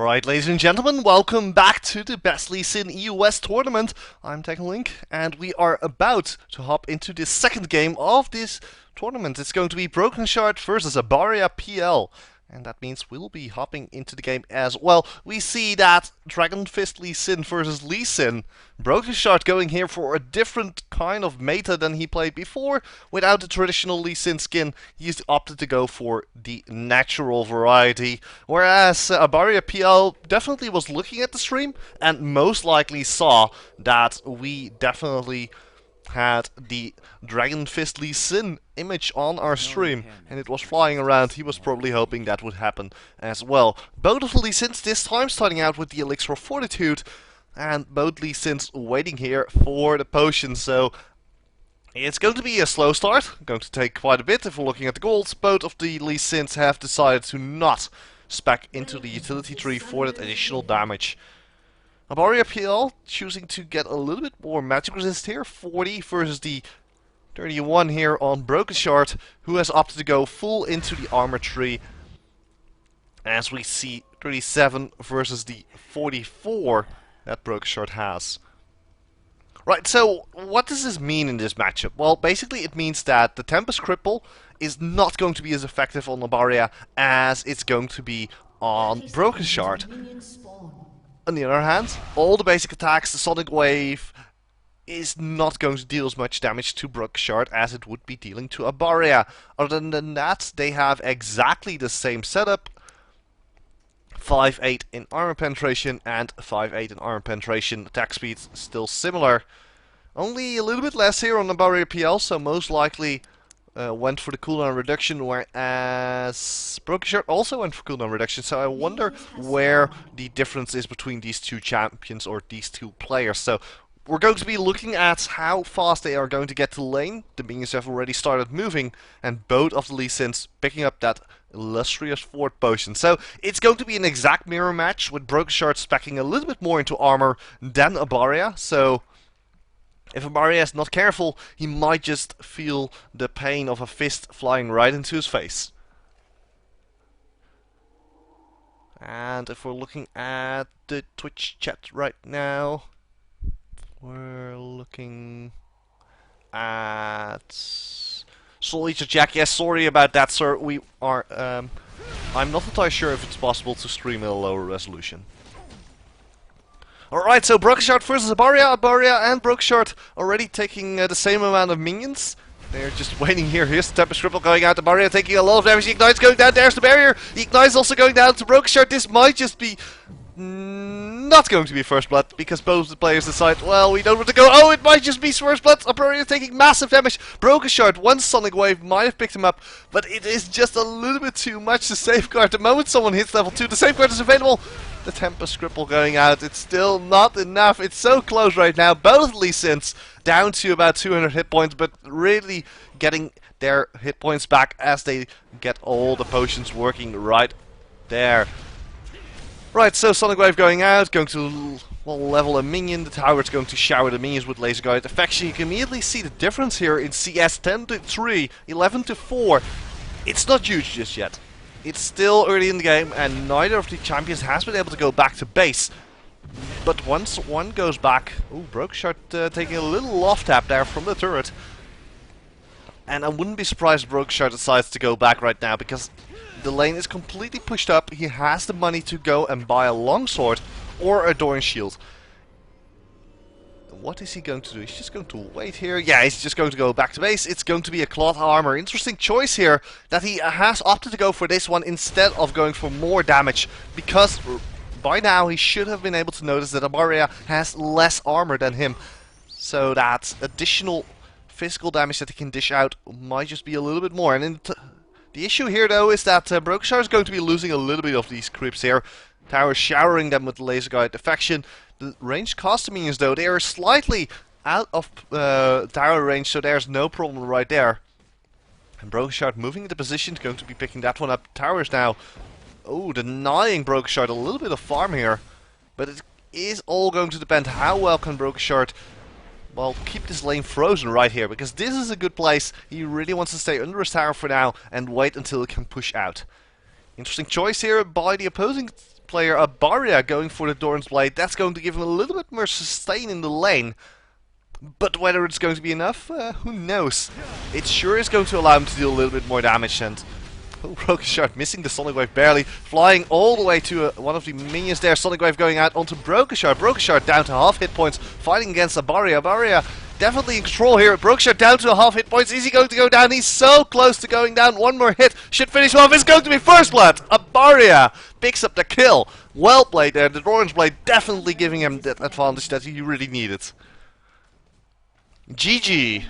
Alright, ladies and gentlemen, welcome back to the Best Lee Sin EUS tournament. I'm TechLink, and we are about to hop into the second game of this tournament. It's going to be Brokenshard versus Abaria PL. And that means we'll be hopping into the game as well. We see that Dragon Fist Lee Sin versus Lee Sin. Brokenshard going here for a different kind of meta than he played before. Without the traditional Lee Sin skin, he's opted to go for the natural variety. Whereas Abaria PL definitely was looking at the stream and most likely saw that we definitely had the Dragon Fist Lee Sin image on our stream, and it was flying around. He was probably hoping that would happen as well. Both of the Lee Sins this time starting out with the Elixir of Fortitude, and both Lee Sins waiting here for the potion, so it's going to be a slow start. Going to take quite a bit if we're looking at the golds. Both of the Lee Sins have decided to not spec into the utility tree for that additional damage. Abaria PL choosing to get a little bit more magic resist here, 40 versus the 31 here on Brokenshard, who has opted to go full into the armor tree, as we see 37 versus the 44 that Brokenshard has. Right, so what does this mean in this matchup? Well, basically it means that the Tempest Cripple is not going to be as effective on Abaria as it's going to be on Brokenshard. On the other hand, all the basic attacks, the Sonic Wave, is not going to deal as much damage to Brokenshard as it would be dealing to Abaria. Other than that, they have exactly the same setup. 5-8 in armor penetration and 5-8 in armor penetration. Attack speed still similar. Only a little bit less here on Abaria PL, so most likely went for the cooldown reduction, whereas Brokenshard also went for cooldown reduction, so I wonder where the difference is between these two champions or these two players. So we're going to be looking at how fast they are going to get to lane. The minions have already started moving, and both of the Lee Sins picking up that illustrious Fort Potion. So it's going to be an exact mirror match, with Brokenshard specking a little bit more into armor than Abaria, so if Abaria is not careful, he might just feel the pain of a fist flying right into his face. And if we're looking at the Twitch chat right now, we're looking at Solita Jack. Yes, sorry about that, sir. We are. I'm not entirely sure if it's possible to stream at a lower resolution. Alright, so Brokenshard versus Abaria. Abaria and Brokenshard already taking the same amount of minions. They're just waiting here. Here's the Tempest Cripple going out. Abaria taking a lot of damage. The Ignite's going down. There's the barrier. The Ignite's also going down to Brokenshard. This might just be not going to be First Blood, because both the players decide, well, we don't want to go. Oh, it might just be First Blood. Abaria taking massive damage. Brokenshard, one Sonic Wave might have picked him up, but it is just a little bit too much to safeguard. The moment someone hits level 2, the safeguard is available. The Tempest Cripple going out. It's still not enough. It's so close right now. Both Lee Sins down to about 200 hit points, but really getting their hit points back as they get all the potions working right there. Right, so Sonic Wave going out, going to level a minion. The tower's going to shower the minions with laser guided affection. You can immediately see the difference here in CS 10 to 3, 11 to 4. It's not huge just yet. It's still early in the game, and neither of the champions has been able to go back to base. But once one goes back, ooh, Brokenshard taking a little off tap there from the turret. And I wouldn't be surprised if Brokenshard decides to go back right now, because the lane is completely pushed up. He has the money to go and buy a longsword or a Doran shield. What is he going to do? He's just going to wait here. Yeah, he's just going to go back to base. It's going to be a cloth armor. Interesting choice here that he has opted to go for this one instead of going for more damage, because by now he should have been able to notice that Abaria has less armor than him. So that additional physical damage that he can dish out might just be a little bit more. And the issue here, though, is that Brokenshard is going to be losing a little bit of these creeps here. Tower showering them with laser guide affection. The ranged cost minions, though, they are slightly out of tower range, so there's no problem right there. And Brokenshard moving into position, going to be picking that one up. Towers now, oh, denying Brokenshard a little bit of farm here. But it is all going to depend how well can Brokenshard, well, keep this lane frozen right here, because this is a good place. He really wants to stay under his tower for now and wait until he can push out. Interesting choice here by the opposing player Abaria going for the Doran's Blade. That's going to give him a little bit more sustain in the lane. But whether it's going to be enough, who knows. It sure is going to allow him to deal a little bit more damage. And Brokenshard missing the Sonic Wave barely, flying all the way to one of the minions there. Sonic Wave going out onto Brokenshard. Brokenshard down to half hit points, fighting against Abaria. Abaria definitely in control here. Brokenshard down to half hit points. Is he going to go down? He's so close to going down. One more hit should finish him off. It's going to be first blood. Abaria picks up the kill. Well played there. The Orange Blade definitely giving him that advantage that he really needed. GG.